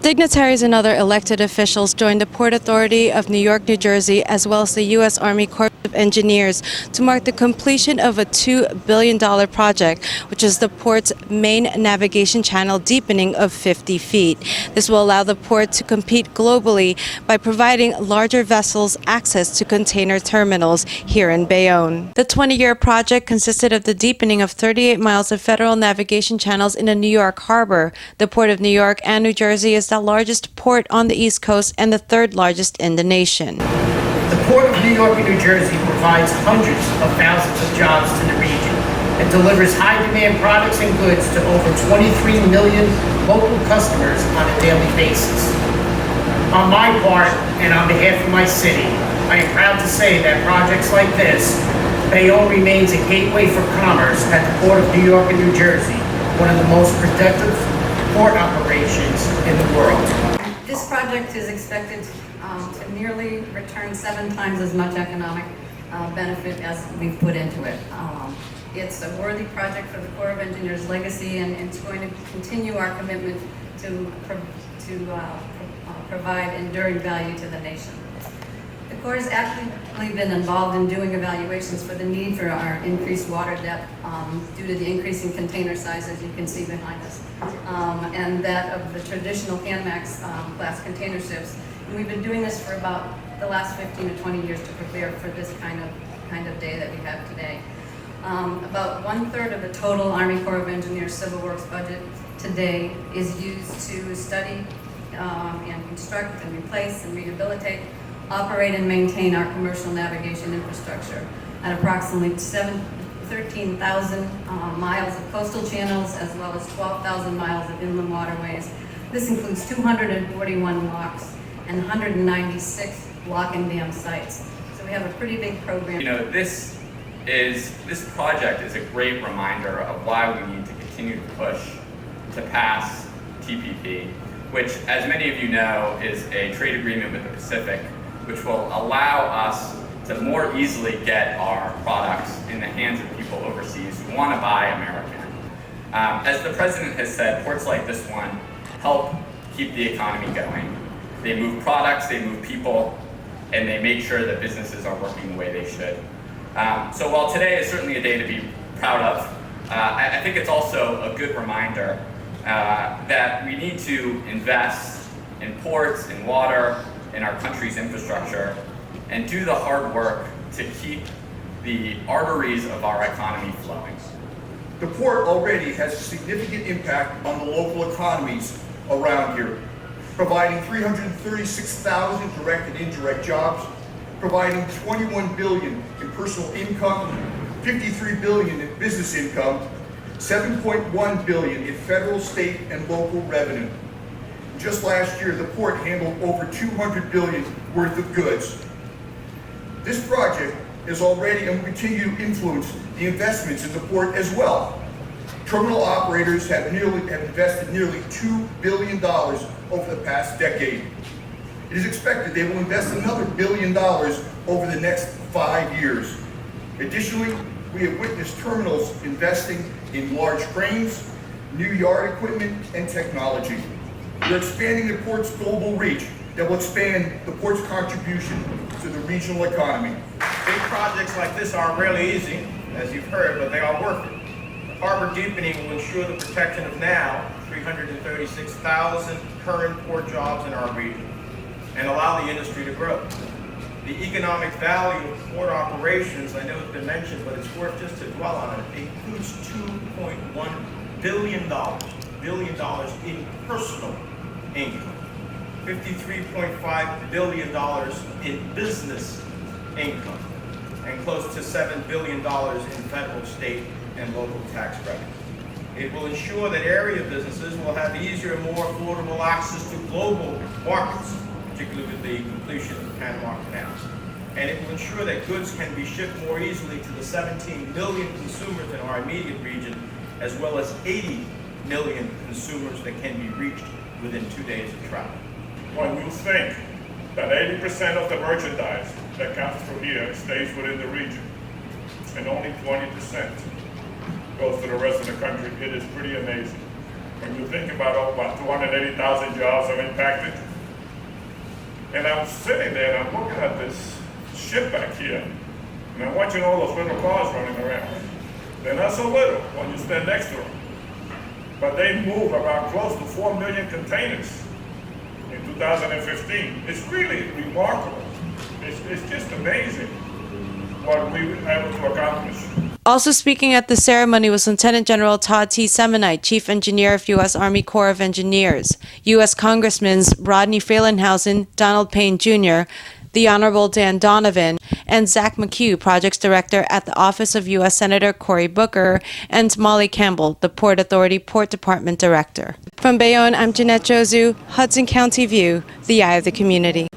Dignitaries and other elected officials joined the Port Authority of New York, New Jersey, as well as the U.S. Army Corps of Engineers to mark the completion of a $2 billion project, which is the port's main navigation channel deepening of 50 feet. This will allow the port to compete globally by providing larger vessels access to container terminals here in Bayonne. The 20-year project consisted of the deepening of 38 miles of federal navigation channels in the New York harbor. The Port of New York and New Jersey is the largest port on the East Coast and the third largest in the nation. The Port of New York and New Jersey provides hundreds of thousands of jobs to the region and delivers high-demand products and goods to over 23 million local customers on a daily basis. On my part, and on behalf of my city, I am proud to say that projects like this, Bayonne remains a gateway for commerce at the Port of New York and New Jersey, one of the most productive port operations in the world. This project is expected to nearly return 7 times as much economic benefit as we've put into it. It's a worthy project for the Corps of Engineers' legacy, and it's going to continue our commitment to provide enduring value to the nation. The Corps has actively been involved in doing evaluations for the need for our increased water depth due to the increasing container size, as you can see behind us, and that of the traditional Panamax class container ships. And we've been doing this for about the last 15 to 20 years to prepare for this kind of day that we have today. About 1/3 of the total Army Corps of Engineers Civil Works budget today is used to study and construct and replace and rehabilitate, operate and maintain our commercial navigation infrastructure at approximately 13,000 miles of coastal channels, as well as 12,000 miles of inland waterways. This includes 241 locks and 196 lock and dam sites. So we have a pretty big program. You know, this project is a great reminder of why we need to continue to push to pass TPP, which, as many of you know, is a trade agreement with the Pacific, which will allow us to more easily get our products in the hands of people overseas who want to buy American. As the President has said, ports like this one help keep the economy going. They move products, they move people, and they make sure that businesses are working the way they should. So while today is certainly a day to be proud of, I think it's also a good reminder that we need to invest in ports, in water, in our country's infrastructure, and do the hard work to keep the arteries of our economy flowing. The port already has a significant impact on the local economies around here, providing 336,000 direct and indirect jobs, providing 21 billion in personal income, 53 billion in business income, 7.1 billion in federal, state, and local revenue. Just last year, the port handled over 200 billion worth of goods. This project is already and will continue to influence the investments in the port as well. Terminal operators have invested nearly $2 billion over the past decade. It is expected they will invest another $1 billion over the next 5 years. Additionally, we have witnessed terminals investing in large cranes, new yard equipment, and technology. We're expanding the port's global reach that will expand the port's contribution to the regional economy. Big projects like this aren't really easy, as you've heard, but they are worth it. The harbor deepening will ensure the protection of now 336,000 current port jobs in our region and allow the industry to grow. The economic value of port operations, I know it's been mentioned, but it's worth just to dwell on it, includes $2.1 billion in personal income, $53.5 billion in business income, and close to $7 billion in federal, state, and local tax revenue. It will ensure that area businesses will have easier and more affordable access to global markets, particularly with the completion of the Panama Canal. And it will ensure that goods can be shipped more easily to the 17 million consumers in our immediate region, as well as 80 million consumers that can be reached within 2 days of travel. When you think that 80% of the merchandise that comes through here stays within the region, and only 20% goes to the rest of the country, it is pretty amazing. When you think about what 280,000 jobs are impacted. And I'm sitting there and I'm looking at this ship back here, and I'm watching all those little cars running around. They're not so little when you stand next to them, but they move about close to 4 million containers in 2015. It's really remarkable. It's just amazing what we were able to accomplish. Also speaking at the ceremony was Lieutenant General Todd T. Semonite, Chief Engineer of U.S. Army Corps of Engineers, U.S. Congressmen Rodney Frelinghuysen, Donald Payne Jr., the Honorable Dan Donovan, and Zach McHugh, Projects Director at the Office of U.S. Senator Cory Booker, and Molly Campbell, the Port Authority Port Department Director. From Bayonne, I'm Jeanette Josu, Hudson County View, the eye of the community.